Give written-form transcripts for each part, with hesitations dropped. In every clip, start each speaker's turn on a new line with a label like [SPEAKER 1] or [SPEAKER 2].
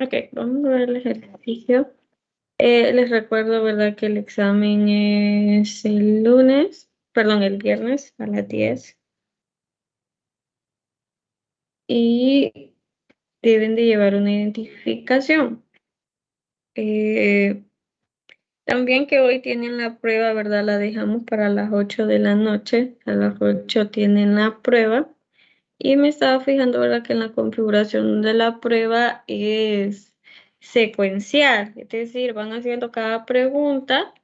[SPEAKER 1] Ok, vamos a ver el ejercicio. Les recuerdo, ¿verdad? Que el examen es el viernes a las 10 y deben de llevar una identificación. Eh, También que hoy tienen la prueba, ¿verdad? La dejamos para las 8 de la noche. A las 8 tienen la prueba. Y me estaba fijando, ¿verdad? Que en la configuración de la prueba es secuencial. Es decir, van haciendo cada pregunta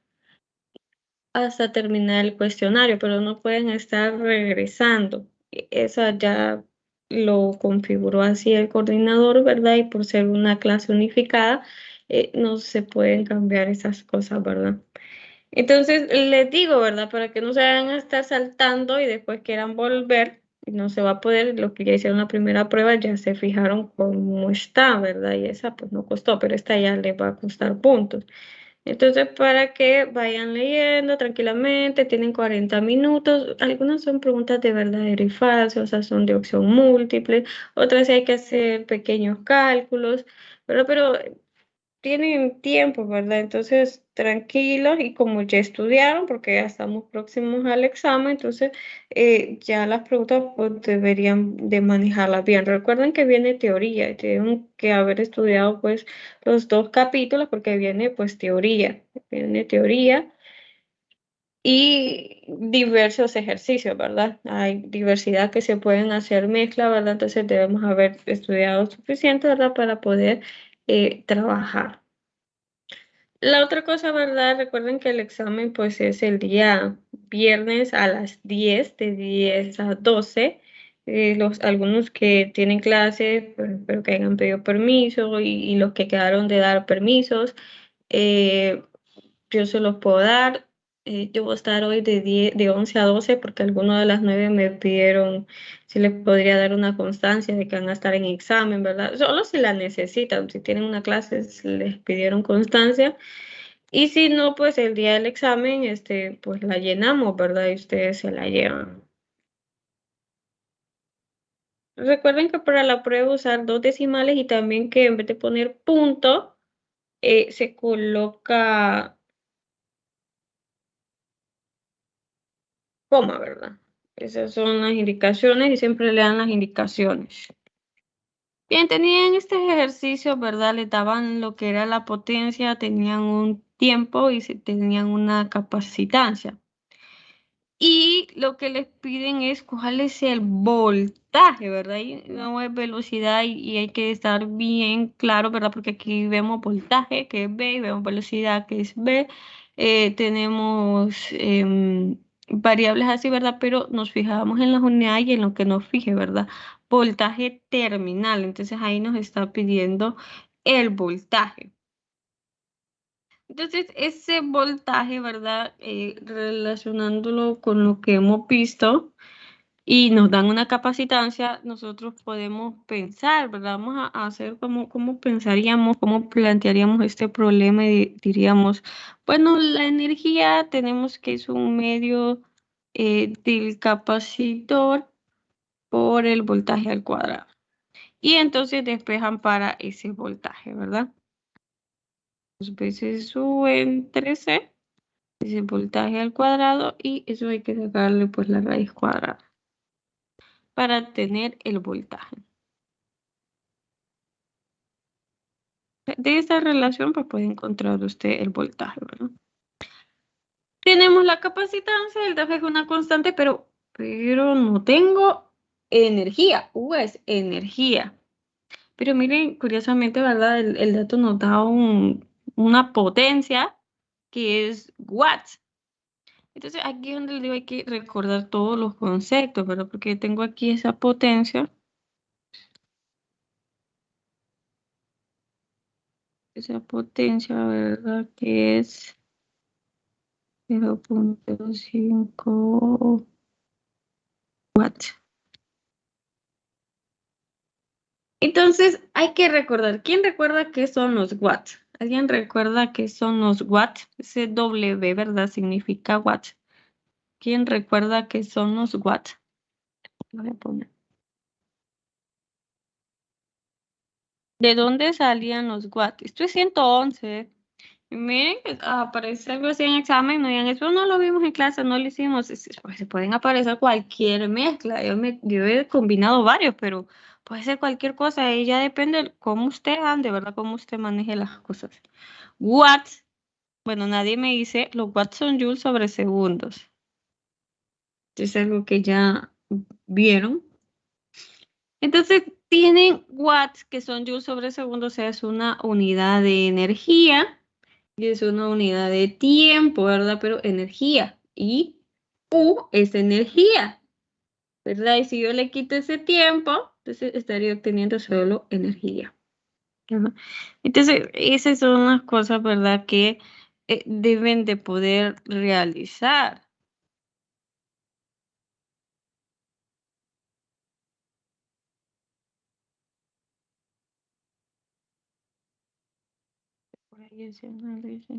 [SPEAKER 1] hasta terminar el cuestionario, pero no pueden estar regresando. Esa ya lo configuró así el coordinador, ¿verdad? Y por ser una clase unificada, no se pueden cambiar esas cosas, ¿verdad? Entonces, les digo, ¿verdad? Para que no se vayan a estar saltando y después quieran volver, y no se va a poder, los que ya hicieron la primera prueba ya se fijaron cómo está, ¿verdad? Y esa pues no costó, pero esta ya les va a costar puntos. Entonces, para que vayan leyendo tranquilamente, tienen 40 minutos. Algunas son preguntas de verdadero y falso, o sea, son de opción múltiple. Otras sí hay que hacer pequeños cálculos, pero tienen tiempo, ¿verdad? Entonces, tranquilos y como ya estudiaron, porque ya estamos próximos al examen, entonces ya las preguntas pues, deberían de manejarlas bien. Recuerden que viene teoría, y tienen que haber estudiado pues los dos capítulos porque viene pues viene teoría y diversos ejercicios, ¿verdad? Hay diversidad que se pueden hacer mezcla, ¿verdad? Entonces debemos haber estudiado suficiente, ¿verdad? Para poder trabajar. La otra cosa, ¿verdad? Recuerden que el examen pues es el día viernes a las 10 de 10 a 12. Algunos que tienen clases, pero que hayan pedido permiso y los que quedaron de dar permisos, eh, yo se los puedo dar. Yo voy a estar hoy de 11 a 12 porque algunos de las 9 me pidieron si les podría dar una constancia de que van a estar en examen, ¿verdad? Solo si la necesitan. Si tienen una clase, les pidieron constancia. Y si no, pues el día del examen, pues la llenamos, ¿verdad? Y ustedes se la llevan. Recuerden que para la prueba usar dos decimales y también que en vez de poner punto, se coloca coma, ¿verdad? Esas son las indicaciones y siempre le dan las indicaciones. Bien, tenían este ejercicio, ¿verdad? Les daban lo que era la potencia, tenían un tiempo y tenían una capacitancia. Y lo que les piden es cuál es el voltaje, ¿verdad? Y no es velocidad y hay que estar bien claro, ¿verdad? Porque aquí vemos voltaje, que es V, y vemos velocidad, que es V. Tenemos variables así, ¿verdad? Pero nos fijamos en las unidades y en lo que nos fije, ¿verdad? Voltaje terminal. Entonces ahí nos está pidiendo el voltaje. Entonces, ese voltaje, ¿verdad? Relacionándolo con lo que hemos visto y nos dan una capacitancia, nosotros podemos pensar, ¿verdad? Vamos a hacer cómo pensaríamos, cómo plantearíamos este problema y diríamos, bueno, la energía tenemos que es un medio del capacitor por el voltaje al cuadrado. Y entonces despejan para ese voltaje, ¿verdad? Dos veces U entre C. Es el voltaje al cuadrado y eso hay que sacarle pues la raíz cuadrada para tener el voltaje. De esta relación pues puede encontrar usted el voltaje, ¿verdad? Tenemos la capacitancia, el DAF es una constante, pero no tengo energía. U es energía. Pero miren, curiosamente, ¿verdad? El dato nos da una potencia que es watts. Entonces aquí es donde le digo hay que recordar todos los conceptos, ¿verdad? Porque tengo aquí esa potencia, ¿verdad? Que es 0,5 watts. Entonces hay que recordar, ¿quién recuerda qué son los watts? ¿Alguien recuerda qué son los watts? Ese W, ¿verdad? Significa watts. ¿Quién recuerda qué son los watts? Lo voy a poner. ¿De dónde salían los watts? Esto es 111. Y miren que aparece algo así en examen, no, y en eso no lo vimos en clase, no lo hicimos. Pues, se pueden aparecer cualquier mezcla. Yo he combinado varios, pero puede ser cualquier cosa. Y ya depende de cómo usted ande, ¿verdad? Cómo usted maneje las cosas. Watts, bueno, nadie me dice, los watts son joules sobre segundos. Es algo que ya vieron. Entonces, tienen watts que son joules sobre segundo, o sea, es una unidad de energía y es una unidad de tiempo, ¿verdad? Pero energía. Y U es energía, ¿verdad? Y si yo le quito ese tiempo, entonces estaría obteniendo solo energía. Ajá. Entonces, esas son las cosas, ¿verdad? Que deben de poder realizar. Por ahí es análisis.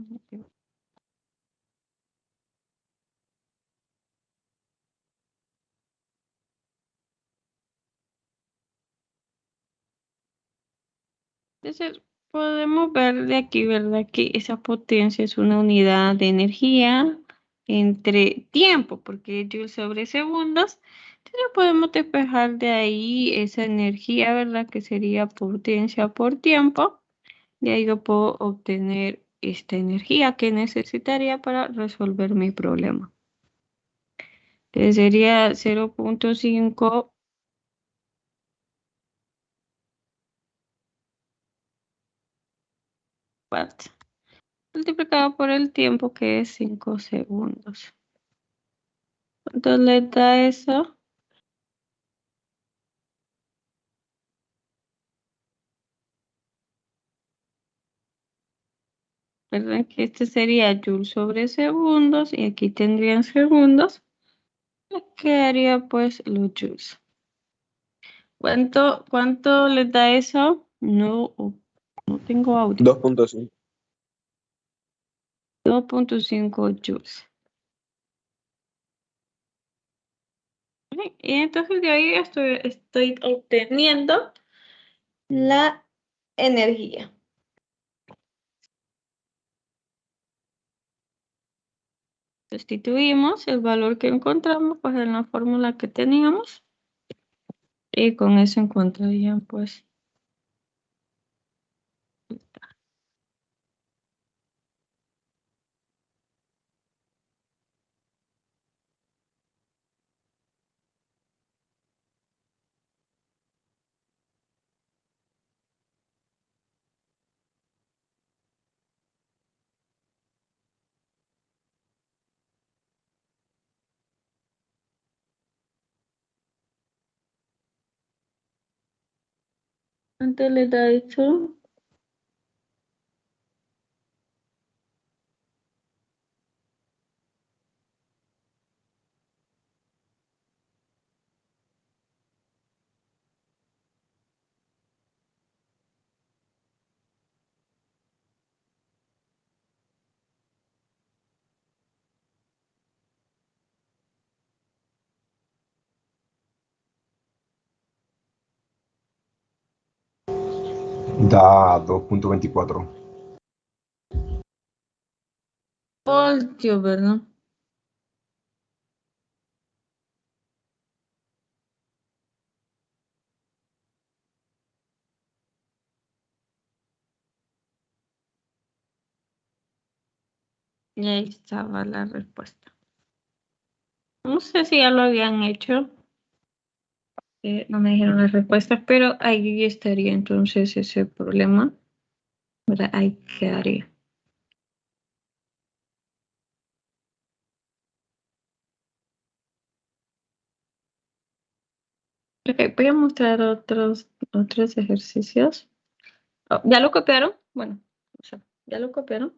[SPEAKER 1] Entonces, podemos ver de aquí, ¿verdad? Que esa potencia es una unidad de energía entre tiempo, porque joules sobre segundos. Entonces, podemos despejar de ahí esa energía, ¿verdad? Que sería potencia por tiempo. Y ahí yo puedo obtener esta energía que necesitaría para resolver mi problema. Entonces, sería 0,5 watts multiplicado por el tiempo que es 5 segundos. ¿Cuánto le da eso? ¿Verdad? Que este sería joules sobre segundos y aquí tendrían segundos. Me quedaría pues los joules. ¿Cuánto les da eso? No, no tengo audio.
[SPEAKER 2] 2.5.
[SPEAKER 1] 2,5 joules. ¿Vale? Y entonces de ahí estoy obteniendo la energía. Sustituimos el valor que encontramos pues en la fórmula que teníamos y con eso encontrarían pues. ¿Cuánto le da eso?
[SPEAKER 2] Da 2.24.
[SPEAKER 1] Voltio, ¿verdad? Y ahí estaba la respuesta. No sé si ya lo habían hecho, no me dijeron las respuestas, pero ahí estaría entonces ese problema, ¿verdad? Ahí quedaría. Ok, voy a mostrar otros ejercicios. Oh, ¿ya lo copiaron? Bueno, o sea, ¿ya lo copiaron?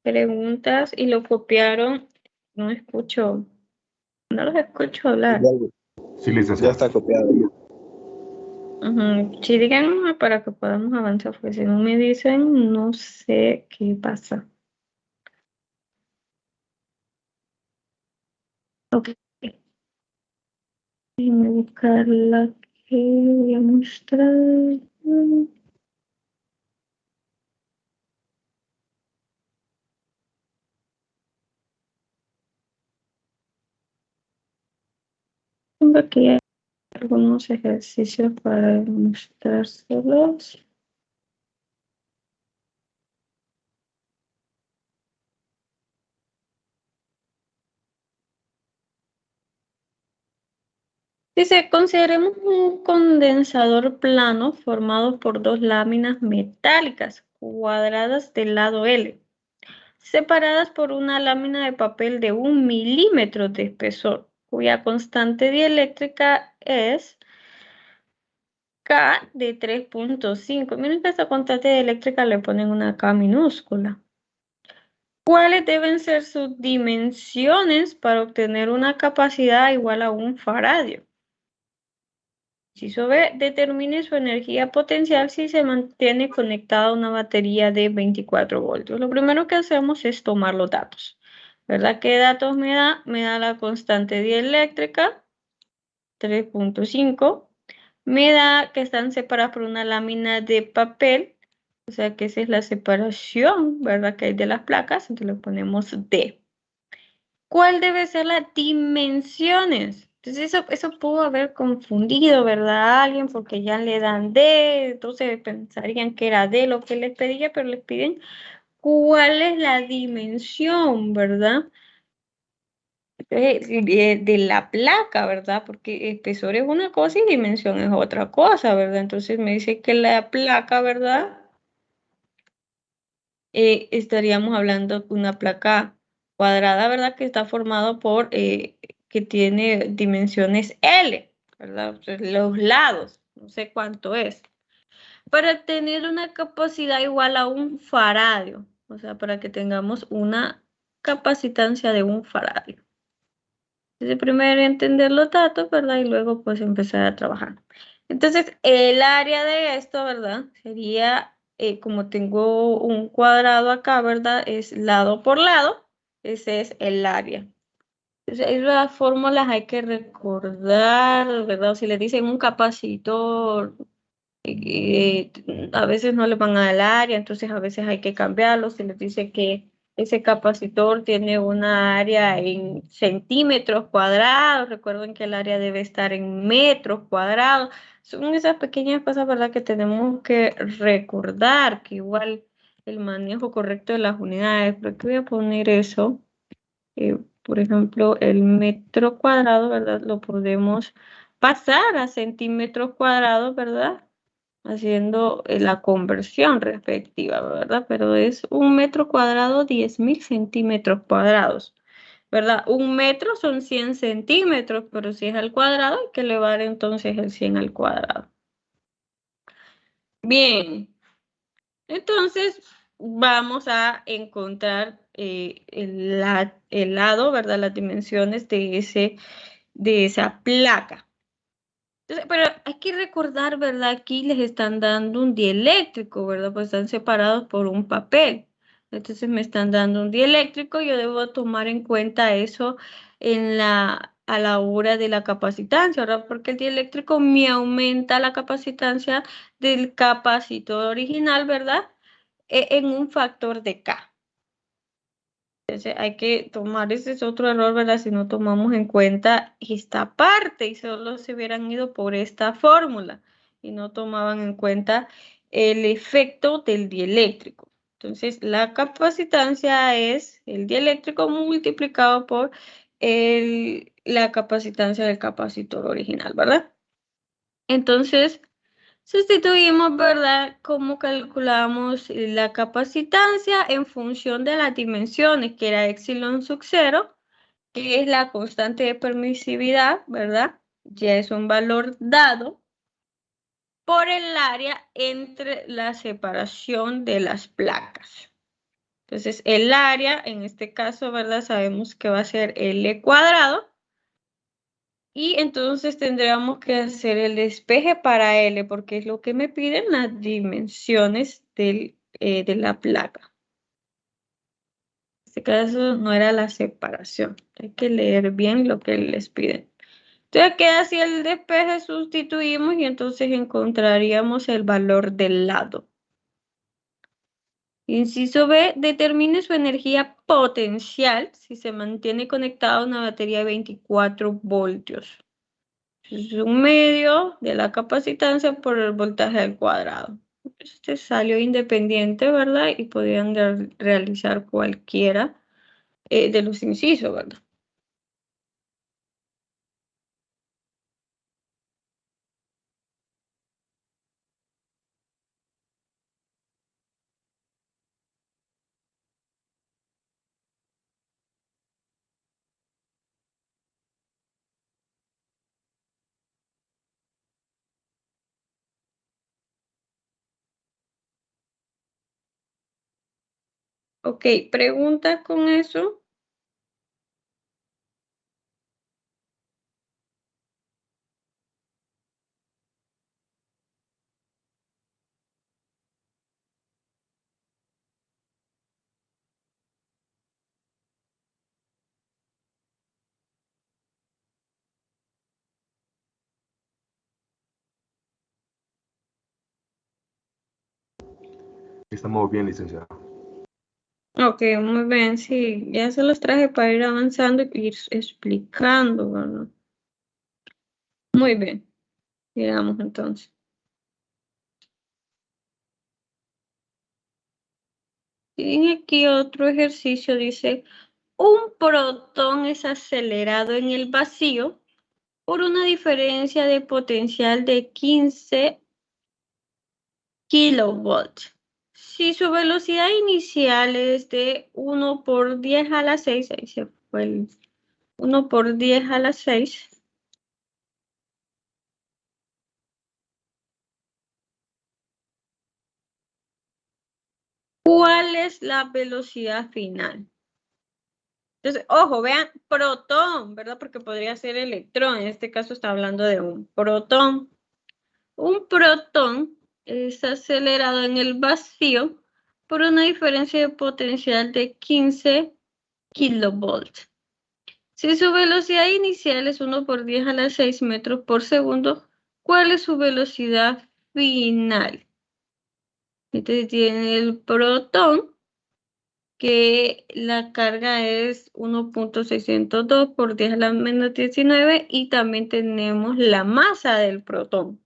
[SPEAKER 1] preguntas y lo copiaron. No escucho, no los escucho hablar.
[SPEAKER 2] Sí, licenciado. Ya está copiado.
[SPEAKER 1] Sí, díganme para que podamos avanzar, porque si no me dicen, no sé qué pasa. Ok. Déjenme buscar la que voy a mostrar. Tengo aquí algunos ejercicios para mostrárselos. Dice, consideremos un condensador plano formado por dos láminas metálicas cuadradas del lado L, separadas por una lámina de papel de 1 milímetro de espesor, cuya constante dieléctrica es K de 3.5. Miren que esta constante dieléctrica le ponen una K minúscula. ¿Cuáles deben ser sus dimensiones para obtener una capacidad igual a 1 faradio? Inciso B, determine su energía potencial si se mantiene conectada a una batería de 24 voltios. Lo primero que hacemos es tomar los datos. ¿Verdad? ¿Qué datos me da? Me da la constante dieléctrica, 3.5. Me da que están separadas por una lámina de papel, o sea que esa es la separación, ¿verdad? Que hay de las placas, entonces le ponemos D. ¿Cuál debe ser las dimensiones? Entonces eso pudo haber confundido, ¿verdad? A alguien porque ya le dan D, entonces pensarían que era D lo que les pedía, pero les piden cuál es la dimensión, ¿verdad? De la placa, ¿verdad? Porque espesor es una cosa y dimensión es otra cosa, ¿verdad? Entonces me dice que la placa, ¿verdad? Estaríamos hablando de una placa cuadrada, ¿verdad? Que está formado por, que tiene dimensiones L, ¿verdad? O sea, los lados, no sé cuánto es. Para tener una capacidad igual a 1 faradio, o sea, para que tengamos una capacitancia de 1 faradio. Entonces, primero entender los datos, ¿verdad? Y luego, pues, empezar a trabajar. Entonces, el área de esto, ¿verdad? Sería, como tengo un cuadrado acá, ¿verdad? Es lado por lado. Ese es el área. Entonces, las fórmulas hay que recordar, ¿verdad? Si le dicen un capacitor, a veces no le van a dar el área, entonces a veces hay que cambiarlo. Se les dice que ese capacitor tiene una área en centímetros cuadrados, recuerden que el área debe estar en metros cuadrados. Son esas pequeñas cosas, ¿verdad?, que tenemos que recordar, que igual el manejo correcto de las unidades, pero aquí voy a poner eso. Por ejemplo, el metro cuadrado, ¿verdad? Lo podemos pasar a centímetros cuadrados, ¿verdad? Haciendo la conversión respectiva, ¿verdad? Pero es 1 metro cuadrado, 10.000 centímetros cuadrados, ¿verdad? 1 metro son 100 centímetros, pero si es al cuadrado, hay que elevar entonces el 100 al cuadrado. Bien, entonces vamos a encontrar el lado, ¿verdad? Las dimensiones de esa placa. Entonces, pero hay que recordar, ¿verdad? Aquí les están dando un dieléctrico, ¿verdad? Pues están separados por un papel. Entonces me están dando un dieléctrico, yo debo tomar en cuenta eso a la hora de la capacitancia, ¿verdad? Porque el dieléctrico me aumenta la capacitancia del capacitor original, ¿verdad? En un factor de K. Entonces hay que tomar, ese es otro error, ¿verdad? Si no tomamos en cuenta esta parte y solo se hubieran ido por esta fórmula y no tomaban en cuenta el efecto del dieléctrico. Entonces la capacitancia es el dieléctrico multiplicado por la capacitancia del capacitor original, ¿verdad? Entonces, sustituimos, ¿verdad? Cómo calculamos la capacitancia en función de las dimensiones, que era epsilon sub 0, que es la constante de permisividad, ¿verdad? Ya es un valor dado por el área entre la separación de las placas. Entonces, el área, en este caso, ¿verdad? Sabemos que va a ser L cuadrado. Y entonces tendríamos que hacer el despeje para L, porque es lo que me piden las dimensiones de la placa. En este caso no era la separación. Hay que leer bien lo que les piden. Entonces queda así el despeje, sustituimos y entonces encontraríamos el valor del lado. Inciso B, determine su energía potencial si se mantiene conectada a una batería de 24 voltios. Es un medio de la capacitancia por el voltaje al cuadrado. Este salió independiente, ¿verdad? Y podían realizar cualquiera de los incisos, ¿verdad? Ok, ¿preguntas con eso?
[SPEAKER 2] Estamos bien, licenciado.
[SPEAKER 1] Ok, muy bien, sí, ya se los traje para ir avanzando y ir explicando, ¿verdad? Muy bien, digamos entonces. Y aquí otro ejercicio dice, un protón es acelerado en el vacío por una diferencia de potencial de 15 kilovolts. Si su velocidad inicial es de 1 por 10 a la 6, ahí se fue el 1 por 10 a la 6, ¿cuál es la velocidad final? Entonces, ojo, vean, protón, ¿verdad? Porque podría ser electrón, en este caso está hablando de un protón. Un protón es acelerado en el vacío por una diferencia de potencial de 15 kilovolts. Si su velocidad inicial es 1 por 10 a la 6 metros por segundo, ¿cuál es su velocidad final? Entonces tiene el protón, que la carga es 1.602 por 10 a la menos 19, y también tenemos la masa del protón.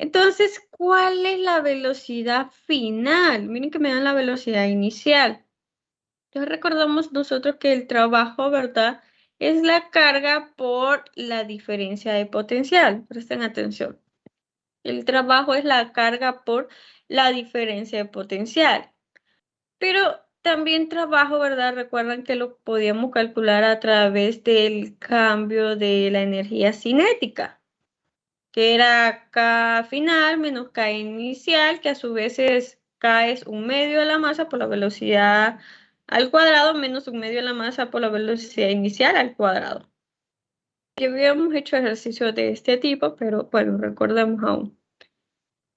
[SPEAKER 1] Entonces, ¿cuál es la velocidad final? Miren que me dan la velocidad inicial. Entonces recordamos nosotros que el trabajo, ¿verdad? Es la carga por la diferencia de potencial. Presten atención. El trabajo es la carga por la diferencia de potencial. Pero también trabajo, ¿verdad? Recuerdan que lo podíamos calcular a través del cambio de la energía cinética, que era K final menos K inicial, que a su vez es K es un medio de la masa por la velocidad al cuadrado menos un medio de la masa por la velocidad inicial al cuadrado. Ya habíamos hecho ejercicios de este tipo, pero bueno, recordemos aún.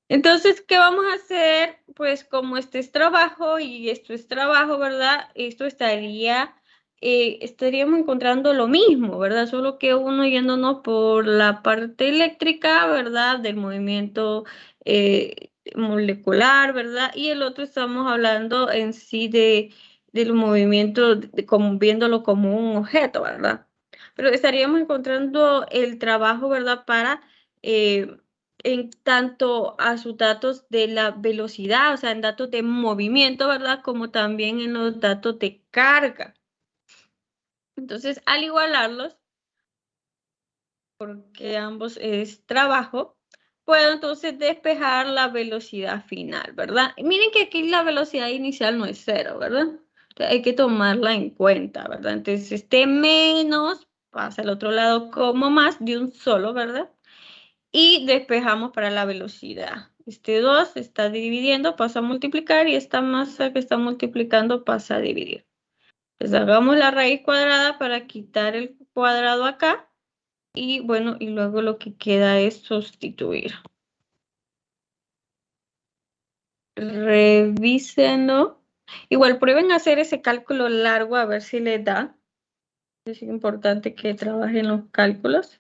[SPEAKER 1] Entonces, ¿qué vamos a hacer? Pues como este es trabajo y esto es trabajo, ¿verdad? Esto estaríamos encontrando lo mismo, ¿verdad? Solo que uno yéndonos por la parte eléctrica, ¿verdad? Del movimiento molecular, ¿verdad? Y el otro estamos hablando en sí del movimiento, como viéndolo como un objeto, ¿verdad? Pero estaríamos encontrando el trabajo, ¿verdad? Para en tanto a sus datos de la velocidad, o sea, en datos de movimiento, ¿verdad? Como también en los datos de carga. Entonces, al igualarlos, porque ambos es trabajo, puedo entonces despejar la velocidad final, ¿verdad? Y miren que aquí la velocidad inicial no es cero, ¿verdad? Entonces, hay que tomarla en cuenta, ¿verdad? Entonces, este menos pasa al otro lado como más de un solo, ¿verdad? Y despejamos para la velocidad. Este 2 está dividiendo, pasa a multiplicar y esta masa que está multiplicando pasa a dividir. Pues hagamos la raíz cuadrada para quitar el cuadrado acá y bueno, y luego lo que queda es sustituir. Revísenlo. Igual prueben a hacer ese cálculo largo a ver si les da. Es importante que trabajen los cálculos.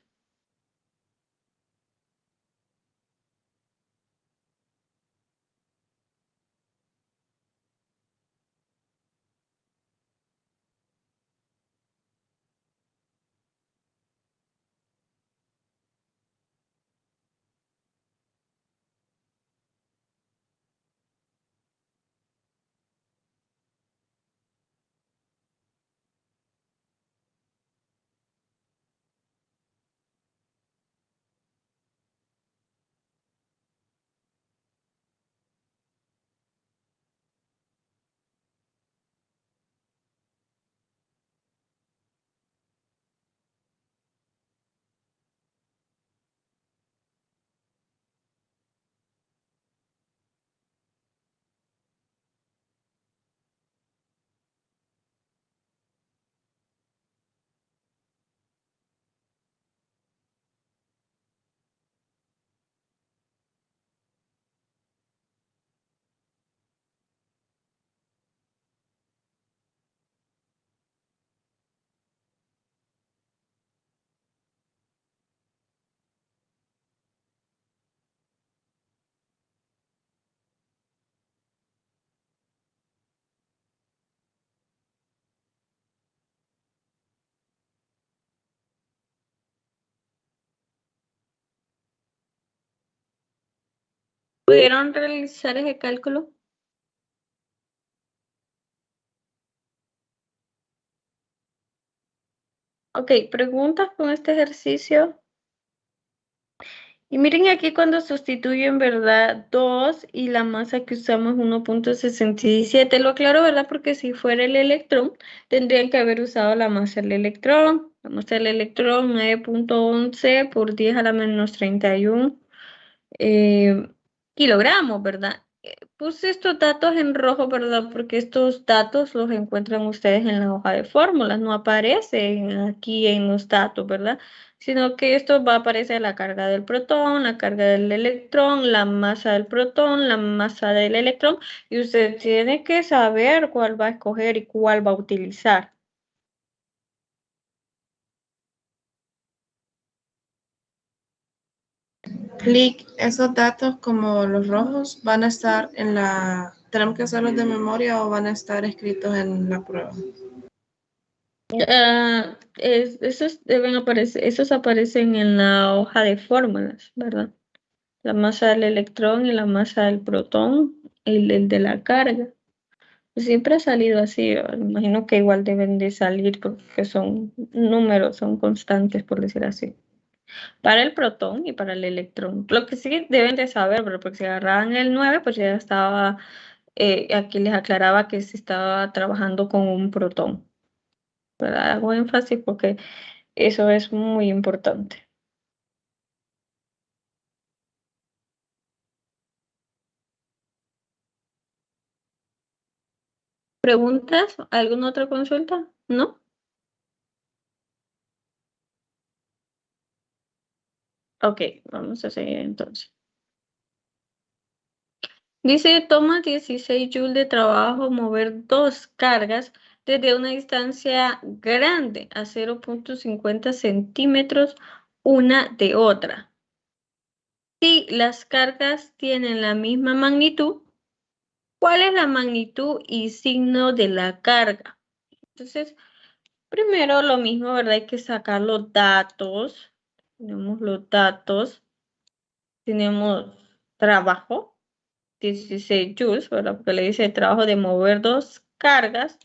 [SPEAKER 1] ¿Pudieron realizar ese cálculo? Ok, preguntas con este ejercicio. Y miren aquí cuando sustituyen, ¿verdad? 2 y la masa que usamos 1,67. Lo aclaro, ¿verdad? Porque si fuera el electrón, tendrían que haber usado la masa del electrón. La masa del electrón 9,11 por 10 a la menos 31 kilogramos, ¿verdad? Puse estos datos en rojo, ¿verdad? Porque estos datos los encuentran ustedes en la hoja de fórmulas, no aparecen aquí en los datos, ¿verdad? Sino que esto va a aparecer la carga del protón, la carga del electrón, la masa del protón, la masa del electrón, y usted tiene que saber cuál va a escoger y cuál va a utilizar.
[SPEAKER 3] Clic, esos datos como los rojos van a estar en la, ¿tenemos que hacerlos de memoria o van a estar escritos en la prueba?
[SPEAKER 1] Esos aparecen en la hoja de fórmulas, ¿verdad? La masa del electrón y la masa del protón, el de la carga. Siempre ha salido así, me imagino que igual deben de salir porque son números, son constantes, por decir así. Para el protón y para el electrón. Lo que sí deben de saber, pero porque si agarraban el 9 pues ya estaba, aquí les aclaraba que se estaba trabajando con un protón. ¿Verdad? Hago énfasis porque eso es muy importante. ¿Preguntas? ¿Alguna otra consulta? ¿No? Ok, vamos a seguir entonces. Dice, toma 16 joules de trabajo mover dos cargas desde una distancia grande a 0,50 centímetros una de otra. Si las cargas tienen la misma magnitud, ¿cuál es la magnitud y signo de la carga? Entonces, primero lo mismo, ¿verdad? Hay que sacar los datos. Tenemos los datos. Tenemos trabajo, 16 joules, ¿verdad? Porque le dice trabajo de mover dos cargas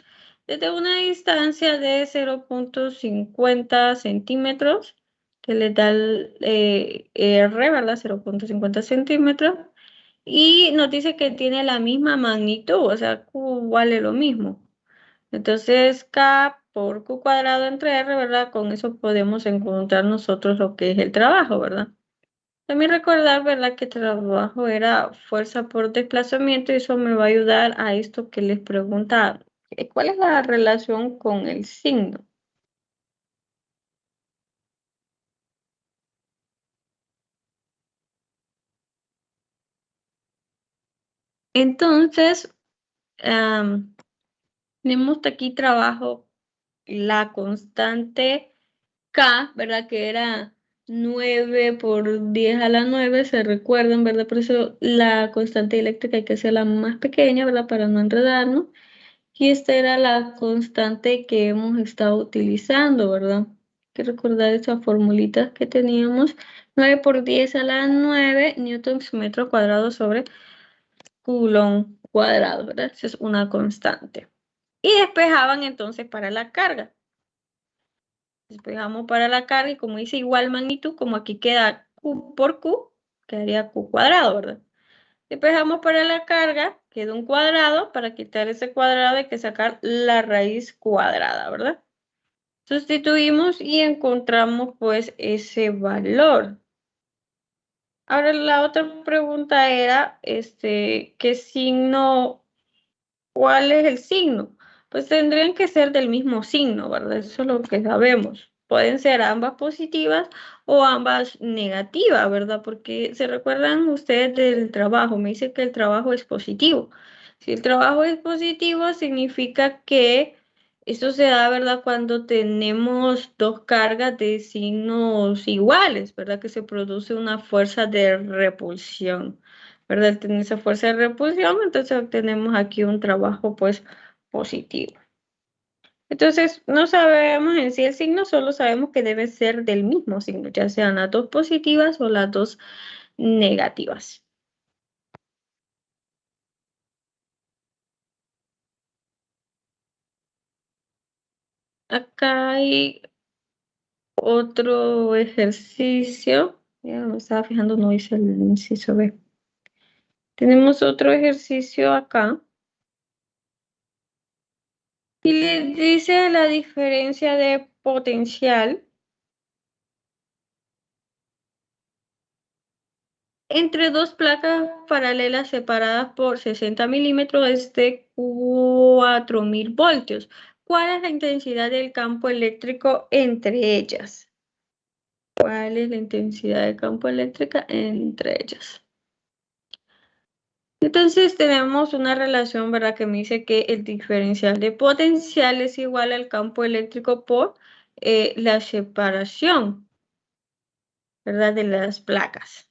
[SPEAKER 1] desde una distancia de 0,50 centímetros, que le da el R, ¿verdad? 0,50 centímetros. Y nos dice que tiene la misma magnitud, o sea, Q vale lo mismo. Entonces, K por Q cuadrado entre R, ¿verdad? Con eso podemos encontrar nosotros lo que es el trabajo, ¿verdad? También recordar, ¿verdad?, que trabajo era fuerza por desplazamiento y eso me va a ayudar a esto que les pregunta, ¿cuál es la relación con el signo? Entonces, tenemos aquí trabajo la constante K, ¿verdad? Que era 9 por 10 a la 9, se recuerdan, ¿verdad? Por eso la constante eléctrica hay que hacerla más pequeña, ¿verdad? Para no enredarnos. Y esta era la constante que hemos estado utilizando, ¿verdad? Hay que recordar esas formulitas que teníamos. 9 por 10 a la 9 newtons metro cuadrado sobre coulomb cuadrado, ¿verdad? Esa es una constante. Y despejaban entonces para la carga. Despejamos para la carga y como dice igual magnitud, como aquí queda Q por Q, quedaría Q cuadrado, ¿verdad? Despejamos para la carga, queda un cuadrado, para quitar ese cuadrado hay que sacar la raíz cuadrada, ¿verdad? Sustituimos y encontramos pues ese valor. Ahora la otra pregunta era, ¿qué signo, cuál es el signo? Pues tendrían que ser del mismo signo, ¿verdad? Eso es lo que sabemos. Pueden ser ambas positivas o ambas negativas, ¿verdad? Porque se recuerdan ustedes del trabajo, me dice que el trabajo es positivo. Si el trabajo es positivo, significa que esto se da, ¿verdad? Cuando tenemos dos cargas de signos iguales, ¿verdad? Que se produce una fuerza de repulsión, ¿verdad? Al tener esa fuerza de repulsión, entonces obtenemos aquí un trabajo, pues, positivo. Entonces, no sabemos en sí el signo, solo sabemos que debe ser del mismo signo, ya sean las dos positivas o las dos negativas. Acá hay otro ejercicio, ya me estaba fijando, no hice el inciso B. Tenemos otro ejercicio acá y le dice la diferencia de potencial entre dos placas paralelas separadas por 60 milímetros es de 4000 voltios. ¿Cuál es la intensidad del campo eléctrico entre ellas? ¿Cuál es la intensidad del campo eléctrica entre ellas? Entonces tenemos una relación, ¿verdad? Que me dice que el diferencial de potencial es igual al campo eléctrico por la separación, ¿verdad? De las placas.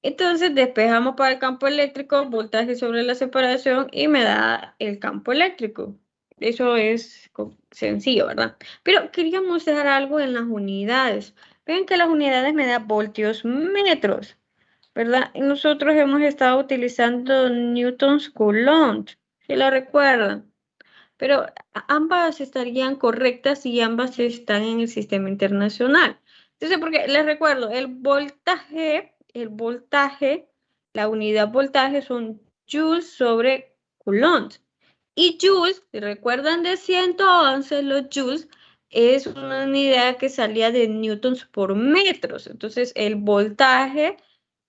[SPEAKER 1] Entonces despejamos para el campo eléctrico, voltaje sobre la separación y me da el campo eléctrico. Eso es sencillo, ¿verdad? Pero quería mostrar algo en las unidades. Ven que las unidades me dan voltios metros, ¿verdad? Y nosotros hemos estado utilizando newtons coulomb, si lo recuerdan. Pero ambas estarían correctas y ambas están en el sistema internacional. Entonces, porque les recuerdo, el voltaje, la unidad voltaje son joules sobre coulomb. Y joules, si recuerdan de 111, los joules es una unidad que salía de newtons por metros. Entonces, el voltaje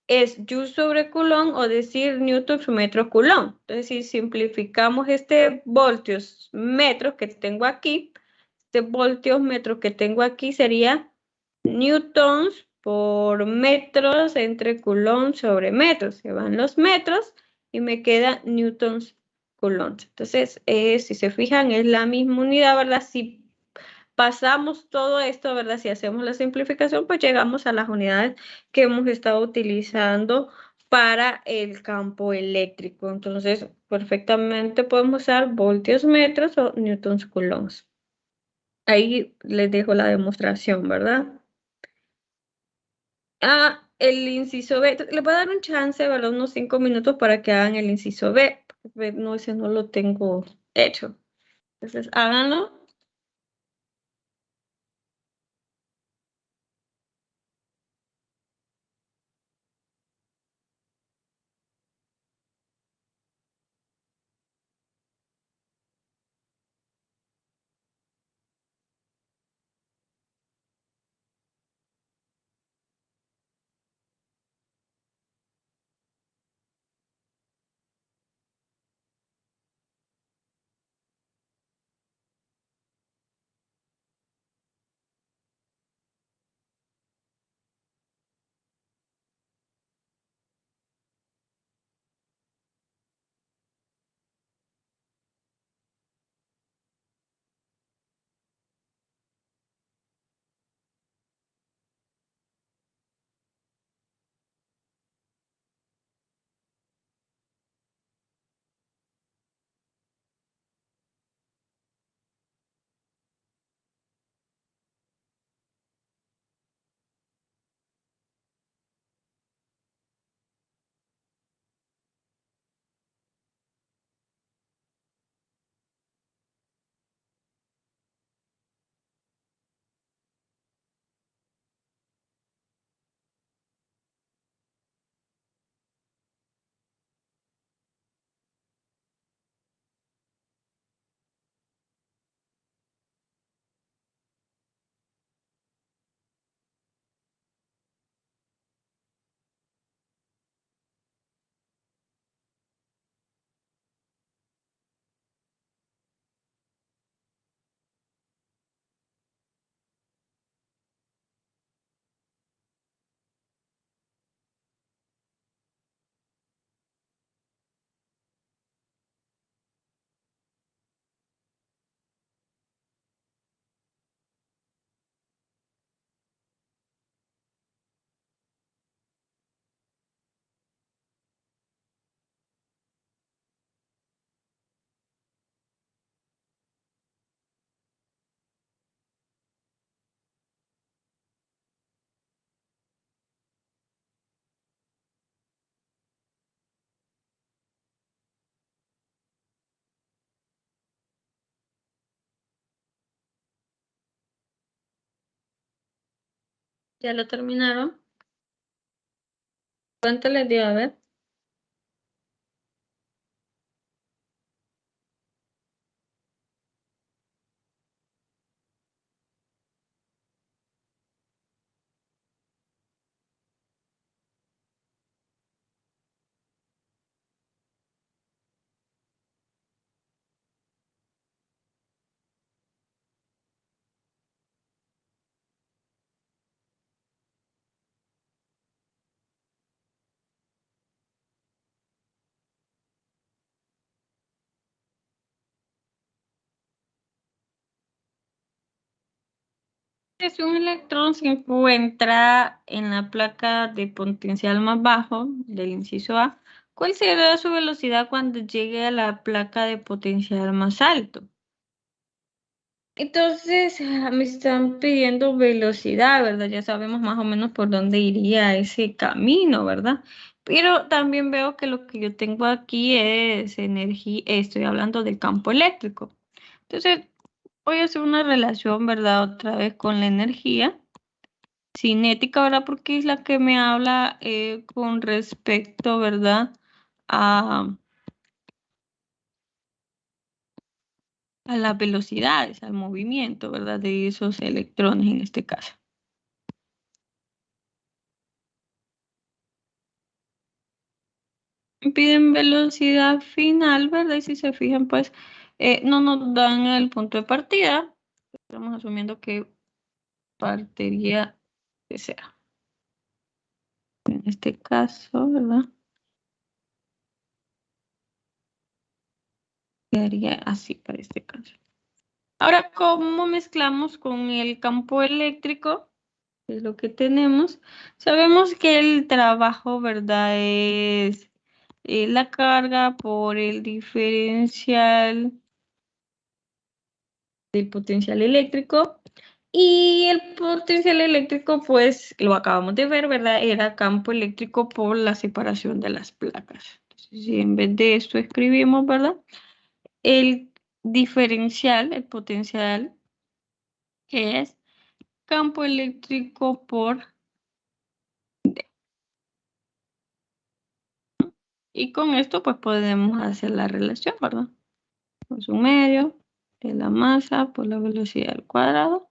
[SPEAKER 1] es Joule sobre Coulomb o decir Newton por metro Coulomb. Entonces, si simplificamos este voltios metros que tengo aquí, este voltios metros que tengo aquí sería newtons por metros entre Coulomb sobre metros. Se van los metros y me queda newtons Coulomb. Entonces, si se fijan, es la misma unidad, ¿verdad? Si pasamos todo esto, ¿verdad? Si hacemos la simplificación, pues llegamos a las unidades que hemos estado utilizando para el campo eléctrico. Entonces, perfectamente podemos usar voltios metros o newtons coulombs. Ahí les dejo la demostración, ¿verdad? El inciso B. Le voy a dar un chance, ¿verdad? Unos 5 minutos para que hagan el inciso B. No, ese no lo tengo hecho. Entonces, háganlo. ¿Ya lo terminaron? ¿Cuánto les dio? A ver. Si un electrón se encuentra en la placa de potencial más bajo del inciso A, ¿cuál será su velocidad cuando llegue a la placa de potencial más alto? Entonces, me están pidiendo velocidad, ¿verdad? Ya sabemos más o menos por dónde iría ese camino, ¿verdad? Pero también veo que lo que yo tengo aquí es energía, estoy hablando del campo eléctrico. Entonces, voy a hacer una relación, ¿verdad? Otra vez con la energía cinética, ¿verdad? Porque es la que me habla con respecto, ¿verdad? A, a las velocidades, al movimiento, ¿verdad? De esos electrones en este caso. Piden velocidad final, ¿verdad? Y si se fijan, pues no nos dan el punto de partida. Estamos asumiendo que partiría de cero. En este caso, ¿verdad? Quedaría así para este caso. Ahora, ¿cómo mezclamos con el campo eléctrico? Es lo que tenemos. Sabemos que el trabajo, ¿verdad? Es la carga por el diferencial del potencial eléctrico. Y el potencial eléctrico, pues lo acabamos de ver, ¿verdad? Era campo eléctrico por la separación de las placas. Entonces, si en vez de esto escribimos, ¿verdad? El diferencial, el potencial, que es campo eléctrico por D. Y con esto, pues podemos hacer la relación, ¿verdad? Pues un medio de la masa por la velocidad al cuadrado.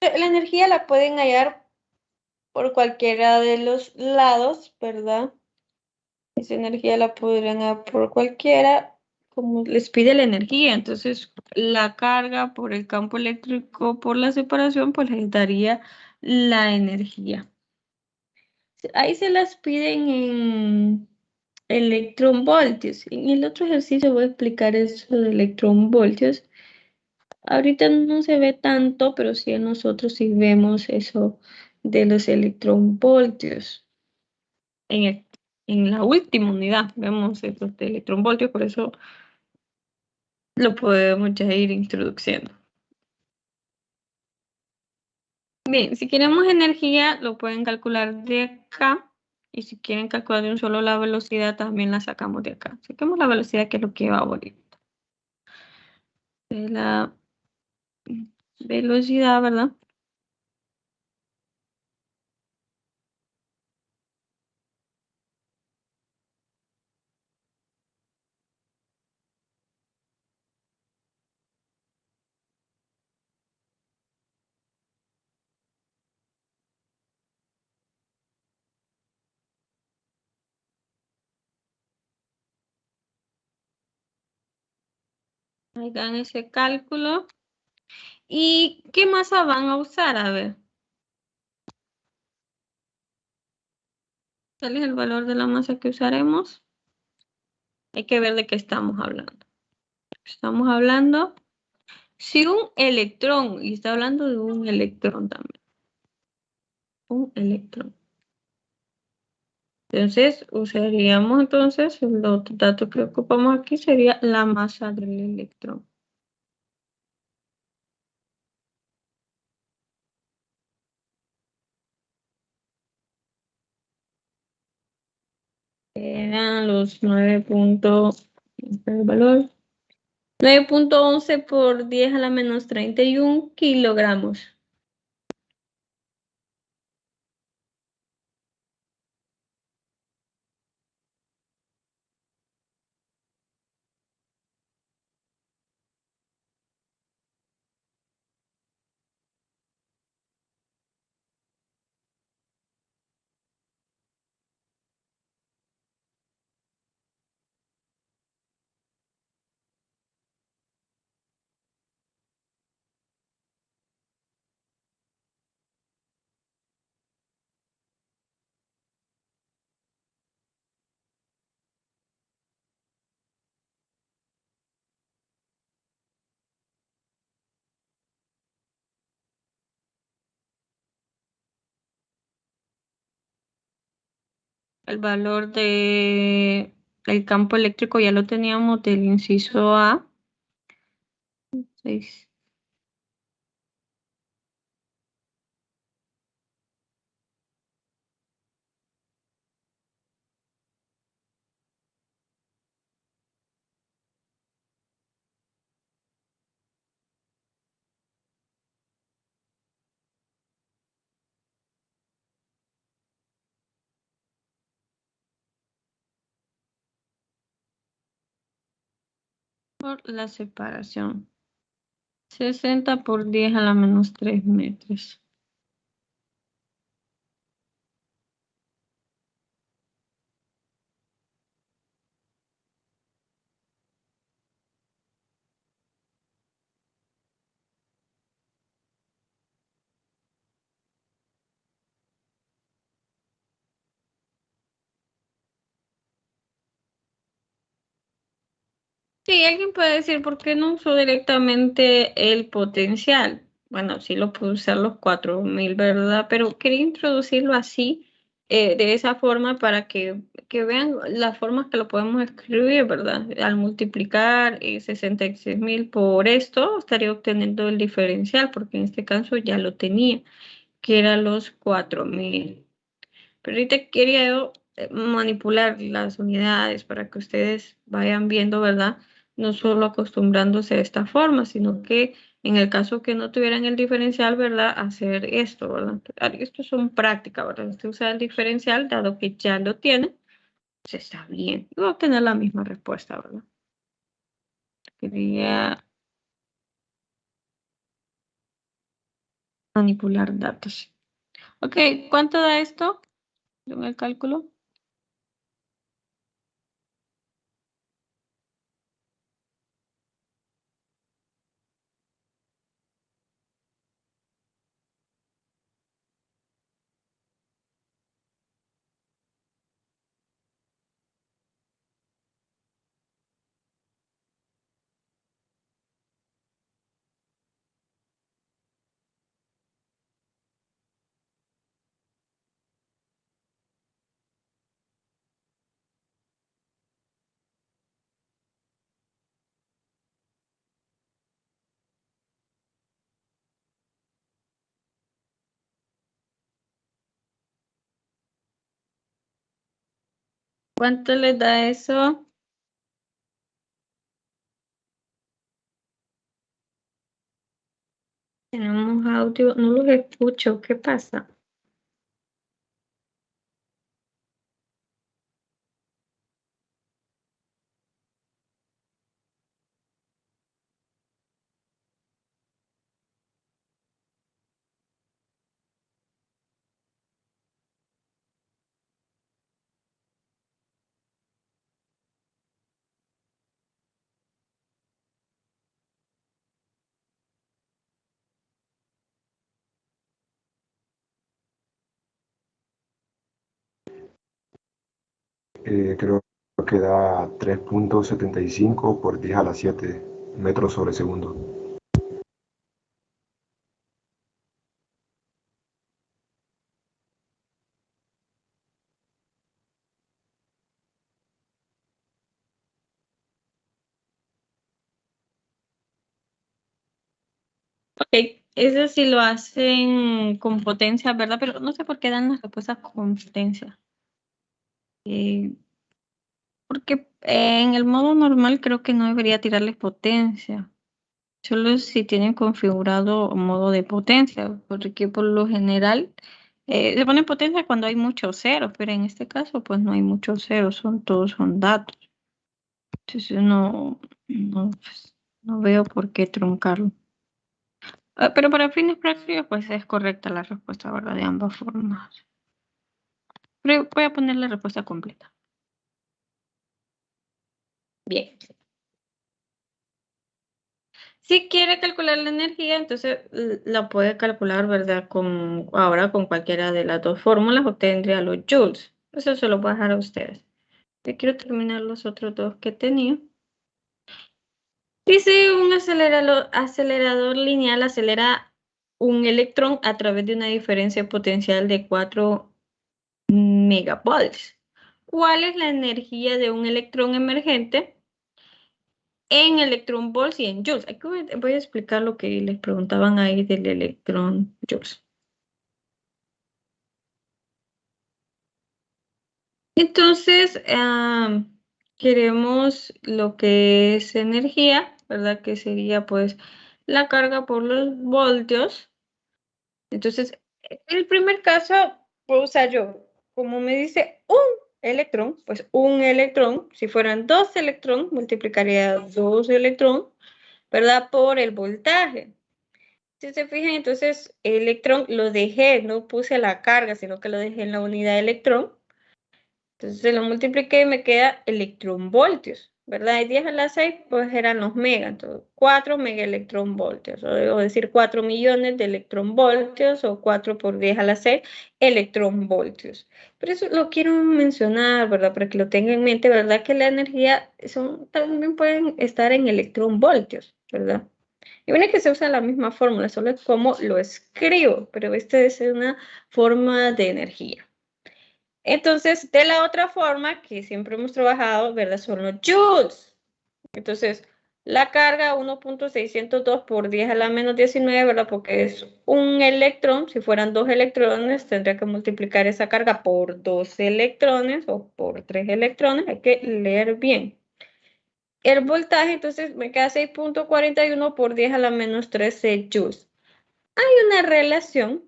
[SPEAKER 1] La energía la pueden hallar por cualquiera de los lados, ¿verdad? Esa energía la podrían hallar por cualquiera, como les pide la energía. Entonces, la carga por el campo eléctrico, por la separación, pues les daría la energía. Ahí se las piden en electronvoltios. En el otro ejercicio voy a explicar eso de electronvoltios. Ahorita no se ve tanto, pero sí en nosotros sí vemos eso de los electronvoltios. En la última unidad vemos esos de electronvoltios, por eso lo podemos ya ir introduciendo. Bien, si queremos energía, lo pueden calcular de acá. Y si quieren calcular de un solo la velocidad, también la sacamos de acá. Saquemos la velocidad, que es lo que va ahorita. De la velocidad, ¿verdad? Hagan ese cálculo. ¿Y qué masa van a usar? A ver. ¿Cuál es el valor de la masa que usaremos? Hay que ver de qué estamos hablando. Estamos hablando, si un electrón, y está hablando de un electrón también. Un electrón. Entonces, usaríamos entonces, el otro dato que ocupamos aquí sería la masa del electrón. Eran los 9.9. El valor 9.11 por 10 a la menos 31 kilogramos. El valor de el campo eléctrico ya lo teníamos del inciso A. 6. Por la separación. 60 por 10 a la menos 3 metros. Sí, alguien puede decir, ¿por qué no usó directamente el potencial? Bueno, sí lo pude usar los 4000, ¿verdad? Pero quería introducirlo así, de esa forma, para que vean las formas que lo podemos escribir, ¿verdad? Al multiplicar 66.000 por esto, estaría obteniendo el diferencial, porque en este caso ya lo tenía, que era los 4000. Pero ahorita quería yo manipular las unidades para que ustedes vayan viendo, ¿verdad? No solo acostumbrándose de esta forma, sino que en el caso que no tuvieran el diferencial, ¿verdad? Hacer esto, ¿verdad? Esto es un práctica, ¿verdad? Usted usa el diferencial, dado que ya lo tiene, pues está bien. Y va a obtener la misma respuesta, ¿verdad? Quería manipular datos. Ok, ¿cuánto da esto? En el cálculo. ¿Cuánto les da eso? Tenemos audio, no los escucho, ¿qué pasa?
[SPEAKER 2] Creo que da 3.75 por 10 a la 7 metros sobre segundo.
[SPEAKER 1] Ok, eso sí lo hacen con potencia, ¿verdad? Pero no sé por qué dan las respuestas con potencia. Eh, Porque en el modo normal creo que no debería tirarles potencia. Solo si tienen configurado modo de potencia, porque por lo general se pone potencia cuando hay muchos ceros, pero en este caso pues no hay muchos ceros, todos son datos. Entonces pues, no veo por qué truncarlo. Pero para fines prácticos pues es correcta la respuesta, ¿verdad? De ambas formas. Pero voy a poner la respuesta completa. Bien. Si quiere calcular la energía, entonces la puede calcular, ¿verdad? Ahora con cualquiera de las dos fórmulas obtendría los joules. Eso se lo voy a dejar a ustedes. Yo quiero terminar los otros dos que tenía. Dice un acelerador lineal acelera un electrón a través de una diferencia potencial de 4 megavolts. ¿Cuál es la energía de un electrón emergente en electrón volts y en joules? Aquí voy a explicar lo que les preguntaban ahí del electrón joules. Entonces, queremos lo que es energía, ¿verdad? Que sería pues la carga por los voltios. Entonces, en el primer caso, puedo usar yo, como me dice un electrón, pues un electrón, si fueran dos electrones, multiplicaría dos electrones, ¿verdad? Por el voltaje. Si se fijan, entonces el electrón lo dejé, no puse la carga, sino que lo dejé en la unidad de electrón. Entonces lo multipliqué y me queda electronvoltios, ¿verdad? Y 10 a la 6, pues eran los megas. Entonces, 4 megaelectronvoltios, o decir 4 millones de electronvoltios, o 4 por 10 a la 6 electronvoltios. Pero eso lo quiero mencionar, ¿verdad? Para que lo tengan en mente, ¿verdad? Que la energía también pueden estar en electronvoltios, ¿verdad? Y bueno, que se usa la misma fórmula, solo es como lo escribo, pero esta es una forma de energía. Entonces, de la otra forma que siempre hemos trabajado, ¿verdad? Son los joules. Entonces, la carga 1.602 por 10 a la menos 19, ¿verdad? Porque es un electrón. Si fueran dos electrones, tendría que multiplicar esa carga por 2 electrones o por 3 electrones. Hay que leer bien. El voltaje, entonces, me queda 6.41 por 10 a la menos 13 joules. Hay una relación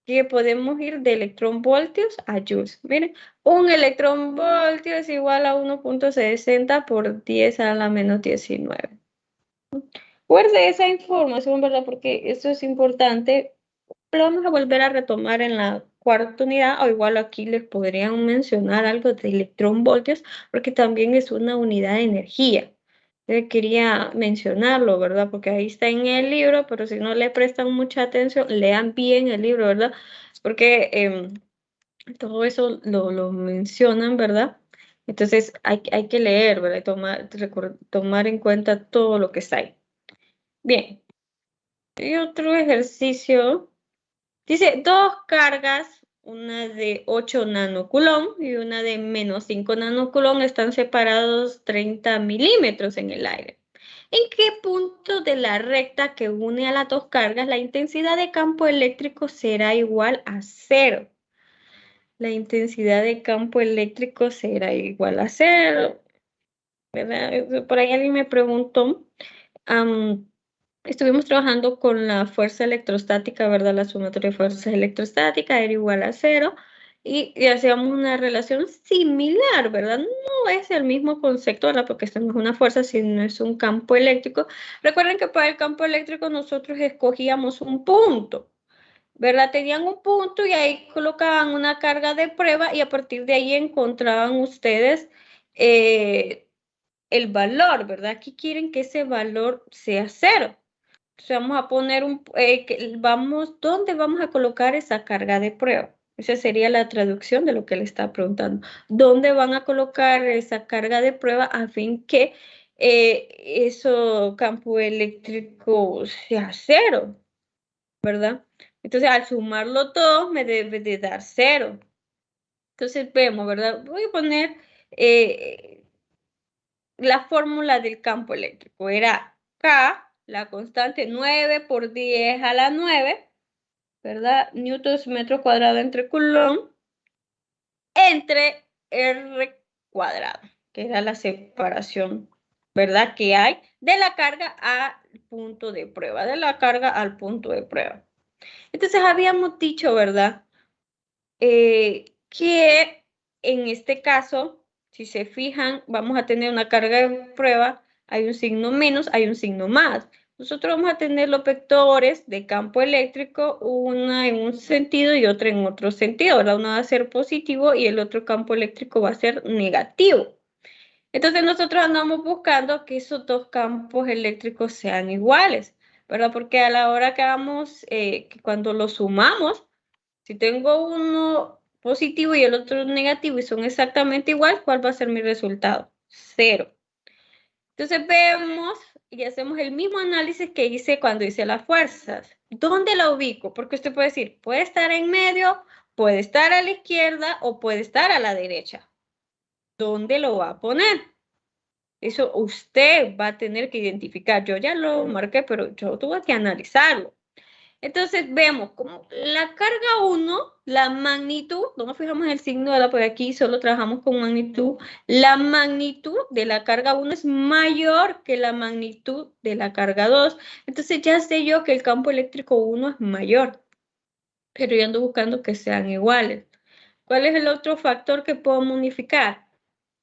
[SPEAKER 1] que podemos ir de electronvoltios a joules. Miren, un electronvoltio es igual a 1.60 por 10 a la menos 19. Guarde esa información, ¿verdad? Porque eso es importante. Lo vamos a volver a retomar en la cuarta unidad, o igual aquí les podrían mencionar algo de electronvoltios, porque también es una unidad de energía. Yo quería mencionarlo, ¿verdad? Porque ahí está en el libro, pero si no le prestan mucha atención, lean bien el libro, ¿verdad? Porque todo eso lo mencionan, ¿verdad? Entonces hay que leer, ¿verdad? Y tomar en cuenta todo lo que está ahí. Bien. Y otro ejercicio. Dice, dos cargas, una de 8 nanocoulomb y una de menos 5 nanocoulomb, están separados 30 milímetros en el aire. ¿En qué punto de la recta que une a las dos cargas la intensidad de campo eléctrico será igual a 0? La intensidad de campo eléctrico será igual a 0, ¿verdad? Por ahí alguien me preguntó, estuvimos trabajando con la fuerza electrostática, ¿verdad? La sumatoria de fuerzas electrostáticas era igual a 0 y hacíamos una relación similar, ¿verdad? No es el mismo concepto, ¿verdad? Porque esto no es una fuerza, sino es un campo eléctrico. Recuerden que para el campo eléctrico nosotros escogíamos un punto, ¿verdad? Tenían un punto y ahí colocaban una carga de prueba y a partir de ahí encontraban ustedes el valor, ¿verdad? Aquí quieren que ese valor sea 0. Entonces vamos a poner ¿dónde vamos a colocar esa carga de prueba? Esa sería la traducción de lo que le está preguntando. ¿Dónde van a colocar esa carga de prueba a fin que ese campo eléctrico sea 0, ¿verdad? Entonces al sumarlo todo me debe de dar 0. Entonces vemos, ¿verdad? Voy a poner la fórmula del campo eléctrico. Era K, la constante 9 por 10 a la 9, ¿verdad? Newtons metro cuadrado entre coulomb, entre R cuadrado, que era la separación, ¿verdad? Que hay de la carga al punto de prueba, de la carga al punto de prueba. Entonces habíamos dicho, ¿verdad? Que en este caso, si se fijan, vamos a tener una carga de prueba, hay un signo menos, hay un signo más. Nosotros vamos a tener los vectores de campo eléctrico, una en un sentido y otra en otro sentido, ¿verdad? Uno va a ser positivo y el otro campo eléctrico va a ser negativo. Entonces nosotros andamos buscando que esos dos campos eléctricos sean iguales, ¿verdad? Porque a la hora que hagamos, que cuando los sumamos, si tengo uno positivo y el otro negativo y son exactamente igual, ¿cuál va a ser mi resultado? 0. Entonces vemos y hacemos el mismo análisis que hice cuando hice las fuerzas. ¿Dónde la ubico? Porque usted puede decir, puede estar en medio, puede estar a la izquierda o puede estar a la derecha. ¿Dónde lo va a poner? Eso usted va a tener que identificar. Yo ya lo marqué, pero yo tuve que analizarlo. Entonces vemos como la carga 1, la magnitud, no nos fijamos en el signo, ¿verdad? Por aquí solo trabajamos con magnitud. La magnitud de la carga 1 es mayor que la magnitud de la carga 2. Entonces ya sé yo que el campo eléctrico 1 es mayor, pero yo ando buscando que sean iguales. ¿Cuál es el otro factor que puedo unificar?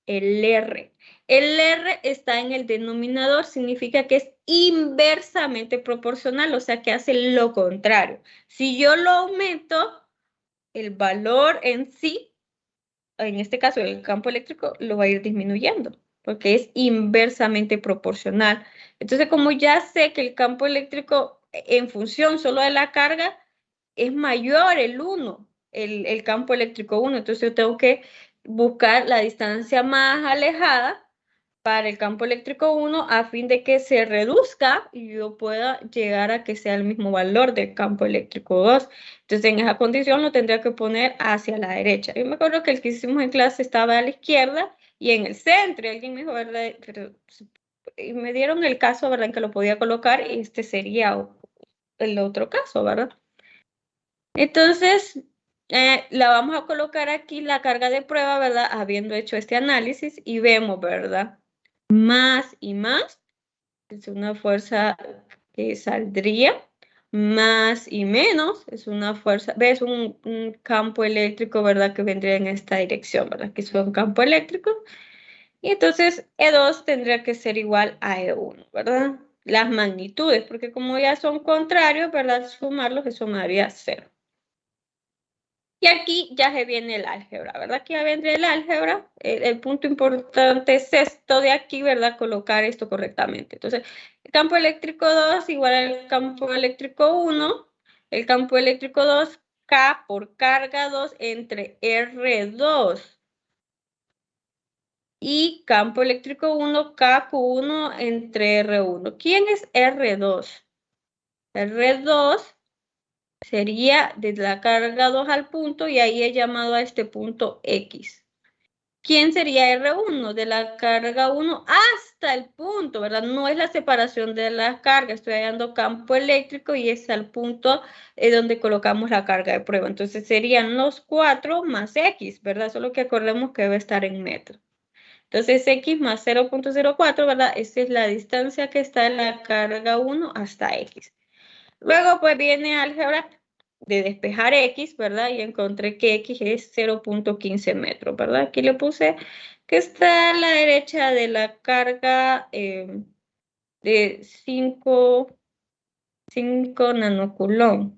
[SPEAKER 1] El R. El R está en el denominador, significa que es inversamente proporcional, o sea que hace lo contrario. Si yo lo aumento, el valor en sí, en este caso el campo eléctrico, lo va a ir disminuyendo, porque es inversamente proporcional. Entonces, como ya sé que el campo eléctrico en función solo de la carga es mayor el 1, el campo eléctrico 1, entonces yo tengo que buscar la distancia más alejada para el campo eléctrico 1 a fin de que se reduzca y yo pueda llegar a que sea el mismo valor del campo eléctrico 2. Entonces en esa condición lo tendría que poner hacia la derecha. Yo me acuerdo que el que hicimos en clase estaba a la izquierda y en el centro, y alguien me dijo, ¿verdad? Pero y me dieron el caso, ¿verdad? En que lo podía colocar y este sería el otro caso, ¿verdad? Entonces, la vamos a colocar aquí, la carga de prueba, ¿verdad? Habiendo hecho este análisis y vemos, ¿verdad? Más y más, es una fuerza que saldría, más y menos, es una fuerza, ves un campo eléctrico, ¿verdad? Que vendría en esta dirección, ¿verdad? Que es un campo eléctrico. Y entonces E2 tendría que ser igual a E1, ¿verdad? Las magnitudes, porque como ya son contrarios, ¿verdad? Sumarlos, eso me daría 0. Y aquí ya se viene el álgebra, ¿verdad? Aquí ya vendría el álgebra. El punto importante es esto de aquí, ¿verdad? Colocar esto correctamente. Entonces, el campo eléctrico 2 igual al campo eléctrico 1. El campo eléctrico 2, K por carga 2 entre R2. Y campo eléctrico 1, KQ1 entre R1. ¿Quién es R2? R2 sería de la carga 2 al punto y ahí he llamado a este punto X. ¿Quién sería R1? De la carga 1 hasta el punto, ¿verdad? No es la separación de la carga, estoy hallando campo eléctrico y es al punto donde colocamos la carga de prueba. Entonces serían los 4 más X, ¿verdad? Solo que acordemos que debe estar en metros. Entonces X más 0.04, ¿verdad? Esa es la distancia que está en la carga 1 hasta X. Luego pues viene álgebra de despejar X, ¿verdad? Y encontré que X es 0.15 metros, ¿verdad? Aquí le puse que está a la derecha de la carga de 5 nanocoulomb.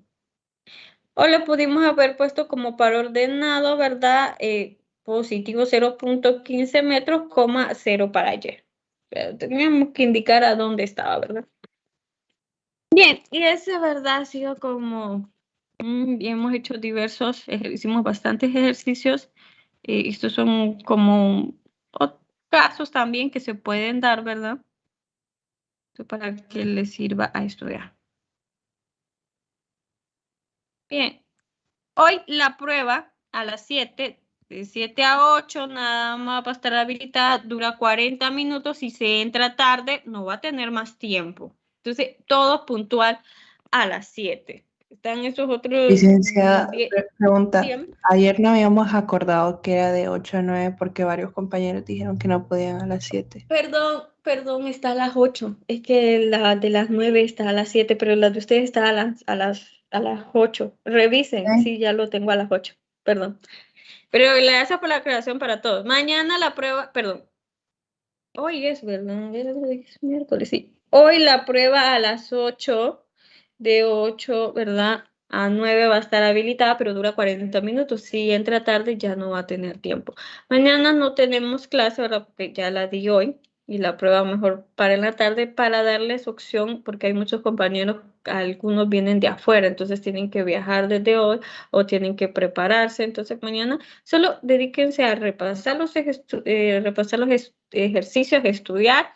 [SPEAKER 1] O lo pudimos haber puesto como par ordenado, ¿verdad? Positivo 0.15 metros, 0 para Y. Pero teníamos que indicar a dónde estaba, ¿verdad? Bien, y ese, ¿verdad? Ha sido como, hemos hecho diversos, hicimos bastantes ejercicios. Estos son como casos también que se pueden dar, ¿verdad? Para que les sirva a estudiar. Bien, hoy la prueba a las 7, de 7 a 8, nada más va a estar habilitada, dura 40 minutos. Si se entra tarde, no va a tener más tiempo. Entonces, todo puntual a las 7. Están esos otros...
[SPEAKER 3] Licenciada, pregunta.
[SPEAKER 1] Dígame.
[SPEAKER 3] Ayer no habíamos acordado que era de 8 a 9 porque varios compañeros dijeron que no podían a las 7.
[SPEAKER 1] Perdón, está a las 8. Es que la de las 9 está a las 7, pero la de ustedes está a las 8. Revisen, sí, ya lo tengo a las 8. Perdón. Pero gracias por la aclaración para todos. Mañana la prueba, perdón. Hoy es, ¿verdad? Es miércoles, sí. Hoy la prueba a las 8, de 8, ¿verdad? A 9 va a estar habilitada, pero dura 40 minutos. Si entra tarde ya no va a tener tiempo. Mañana no tenemos clase, ¿verdad? Porque ya la di hoy y la prueba mejor para en la tarde para darles opción, porque hay muchos compañeros, algunos vienen de afuera, entonces tienen que viajar desde hoy o tienen que prepararse. Entonces mañana solo dedíquense a repasar los ejercicios, estudiar.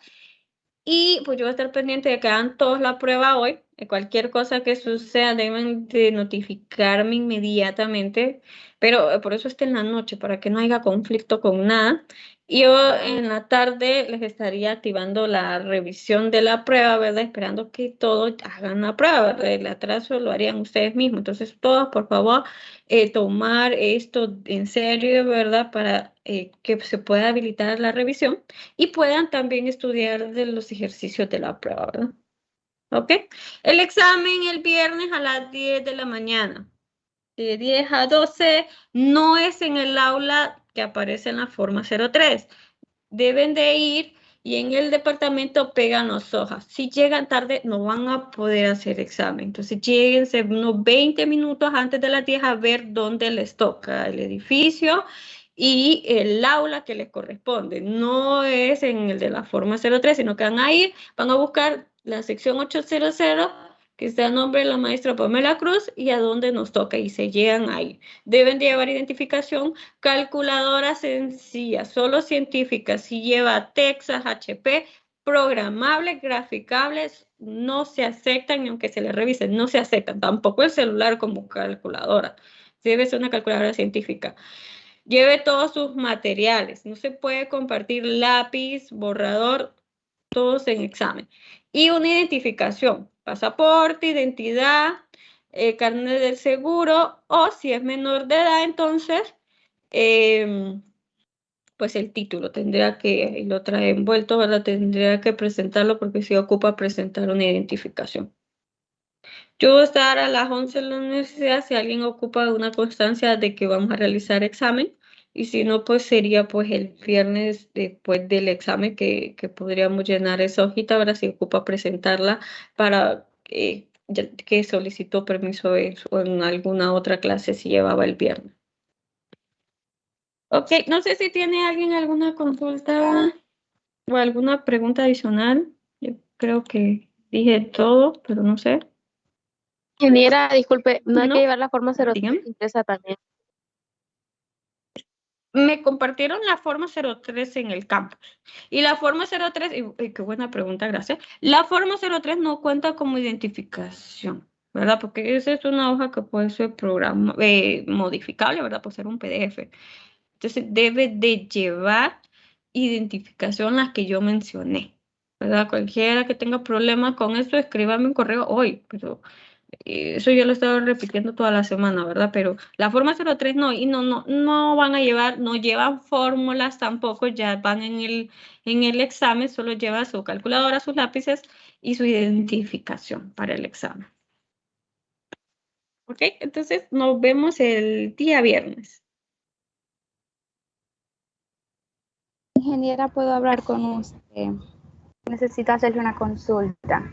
[SPEAKER 1] Y pues yo voy a estar pendiente de que hagan todos la prueba hoy. Cualquier cosa que suceda deben de notificarme inmediatamente, pero por eso está en la noche, para que no haya conflicto con nada. Y yo en la tarde les estaría activando la revisión de la prueba, ¿verdad? Esperando que todos hagan la prueba, ¿verdad? El atraso lo harían ustedes mismos. Entonces, todos, por favor, tomar esto en serio, ¿verdad? Para que se pueda habilitar la revisión y puedan también estudiar de los ejercicios de la prueba, ¿verdad? ¿Ok? El examen el viernes a las 10 de la mañana. De 10 a 12 no es en el aula que aparece en la forma 03. Deben de ir y en el departamento pegan las hojas. Si llegan tarde no van a poder hacer examen. Entonces lléguense unos 20 minutos antes de las 10 a ver dónde les toca el edificio y el aula que les corresponde. No es en el de la forma 03, sino que van a ir, van a buscar la sección 800, que está a nombre de la maestra Pamela Cruz, y a dónde nos toca, y se llegan ahí. Deben de llevar identificación, calculadora sencilla, solo científica. Si lleva Texas, HP, programables, graficables, no se aceptan, ni aunque se les revise, no se aceptan. Tampoco el celular como calculadora. Debe ser una calculadora científica. Lleve todos sus materiales. No se puede compartir lápiz, borrador, todos en examen. Y una identificación, pasaporte, identidad, carnet del seguro, o si es menor de edad, entonces, pues el título tendría que, y lo trae envuelto, ¿verdad? Tendría que presentarlo porque si ocupa presentar una identificación. Yo voy a estar a las 11 en la universidad si alguien ocupa una constancia de que vamos a realizar examen. Y si no, pues sería pues el viernes después del examen que podríamos llenar esa hojita, ahora si ocupa presentarla para que solicitó permiso o en alguna otra clase si llevaba el viernes. Ok, no sé si tiene alguien alguna consulta o alguna pregunta adicional. Yo creo que dije todo, pero no sé.
[SPEAKER 4] Ingeniera, disculpe, no hay
[SPEAKER 1] ¿No?
[SPEAKER 4] que llevar la forma 03
[SPEAKER 1] Dígame.
[SPEAKER 4] impresa también.
[SPEAKER 1] Me compartieron la forma 03 en el campus. Y la forma 03, y qué buena pregunta, gracias. La forma 03 no cuenta como identificación, ¿verdad? Porque esa es una hoja que puede ser modificable, ¿verdad? Puede ser un PDF. Entonces debe de llevar identificación las que yo mencioné, ¿verdad? Cualquiera que tenga problemas con eso, escríbame un correo hoy, pero eso yo lo he estado repitiendo toda la semana, ¿verdad? Pero la forma 03 no, y no van a llevar, no llevan fórmulas tampoco, ya van en el examen, solo lleva su calculadora, sus lápices y su identificación para el examen. ¿Ok? Entonces nos vemos el día viernes.
[SPEAKER 5] Ingeniera, ¿puedo hablar con usted? Necesito hacerle una consulta.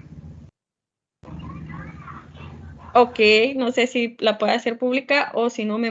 [SPEAKER 1] Ok, no sé si la puede hacer pública o si no me